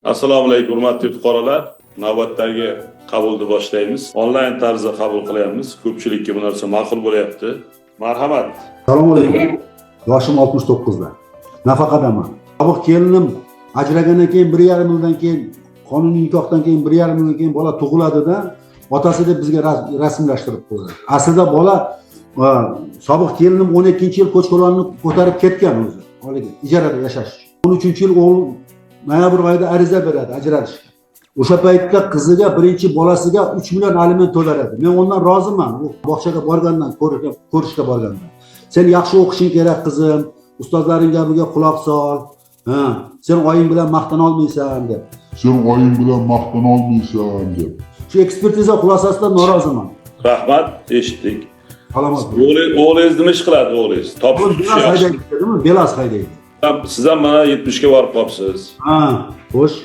Assalomu alaykum hurmatli fuqarolar. Navbatdagi qabulni boshlaymiz. Onlayn tarzda qabul qilyapmiz. Ko'pchilikka bu narsa ma'qul bo'lyapti. Marhamat. Assalomu alaykum. Yoshim 69 da. Nafaqadaman. Sobiq kelinim ajragandan keyin 1,5 yildan keyin qonuniy nikohdan keyin 1,5 yildan keyin bola tug'iladi-da, otasi deb bizga rasmiylashtirib qo'ydi. Aslida bola sobiq kelinim 12-yil ko'chko'ronni ko'tarib ketgan o'zi. Holiga ijarada yashash. 13-yil o'g'il noyabr oyida ariza beradi ajratishga. O'sha paytda qiziga birinchi bolasiga 3 million aliment to'laradi. Men undan roziman. U bog'chaga borgandan, ko'rishga borgandan. Sen yaxshi o'qishing kerak qizim. Ustozlaring gapiga quloq sol. Sen oying bilan maqtana olmaysan deb. Shu ekspertiza xulosasidan noroziman. Rahmat, eshitdik. Salomat. O'g'lingiz nima ish qiladi o'g'lingiz? Topish Belas haydaydi. Siz ham mana 70 ga borib qolibsiz. Xo'sh.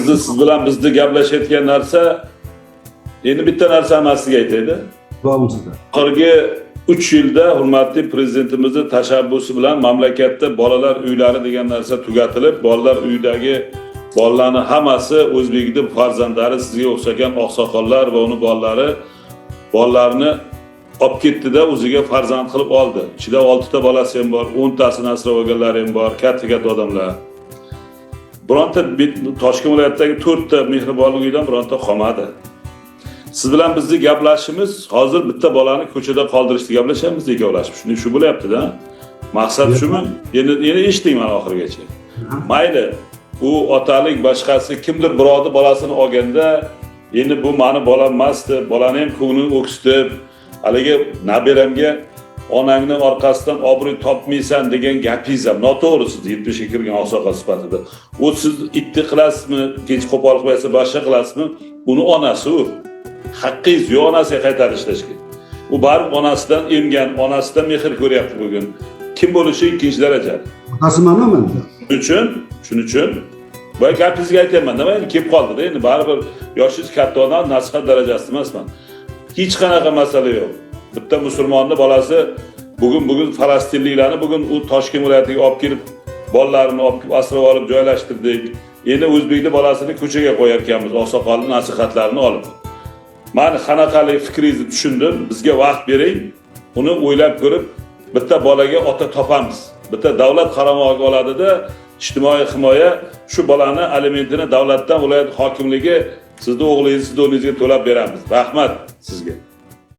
Siz bilan bizni gaplashayotgan narsa endi bitta narsani sizga aytaydi. Bo'lmasizda. Oxirgi 3 yilda hurmatli prezidentimizning tashabbusi bilan mamlakatda bolalar uylari degan narsa tugatilib, bolalar uyidagi bolalarning hammasi o'zbekning farzandlari, sizga o'xshagan oqsoqollar va uni bolalarini olib ketdi-da, o'ziga farzand qilib oldi. Ichida 6 ta bolasi ham bor, 10 tasini asrab olganlari ham bor, katta odamlar. Bironta Toshkent viloyatidagi 4 ta mehribonlik uyidan bironta qolmadi. Siz bilan bizni gaplashishimiz hozir bitta bolani ko'chada qoldirishni gaplashamiz, ikkovlashib. Shu bo'lyapti-da. Maqsad shumi? Endi eshiting mana oxirigacha. Mayli, u otalik boshqasi kimdir birovni bolasini olganda, endi bu meni bolam emasdi, bolani ham ko'nglini o'ksitib, haligi nabiramga onangni orqasidan obro'y topmaysan degan gapingiz ham noto'g'ri. Siz 70 ga kirgan oqsoqol sifatida. U siz itti qilasizmi, kech qo'pol qilsa boshqa qilasizmi? Uni onasi u. Haqqingiz yo'q onasiga qaytarib ishlashga. U barib onasidan emgan, onasidan mehr ko'ryapti bugun. Kim bo'lishi ikkinchi daraja. Otasimanmi men? Shuning uchun bu gapingizga aytayman, nima endi kelib qoldi-da, endi baribir yoshingiz katta odam, nasihat darajasida emasman. Hech qanaqa masala yo'q. Bitta musulmonning bolasi bugun falastinliklarni bugun u Toshkent viloyatiga olib kelib, bolalarini olib asrab olib joylashtirdik. Endi o'zbekning bolasini ko'chaga qo'yarkanmiz, oqsoqolning nasihatlarini olib. Men qanaqalik fikringizni tushundim. Bizga vaqt bering. Uni o'ylab ko'rib, bitta bolaga ota topamiz. Bitta davlat qaramog'iga oladi-da, ijtimoiy himoya shu bolani alimentini davlatdan viloyat hokimligi sizning o'g'lingiz, sizning o'g'lingizga to'lab beramiz. Rahmat sizga.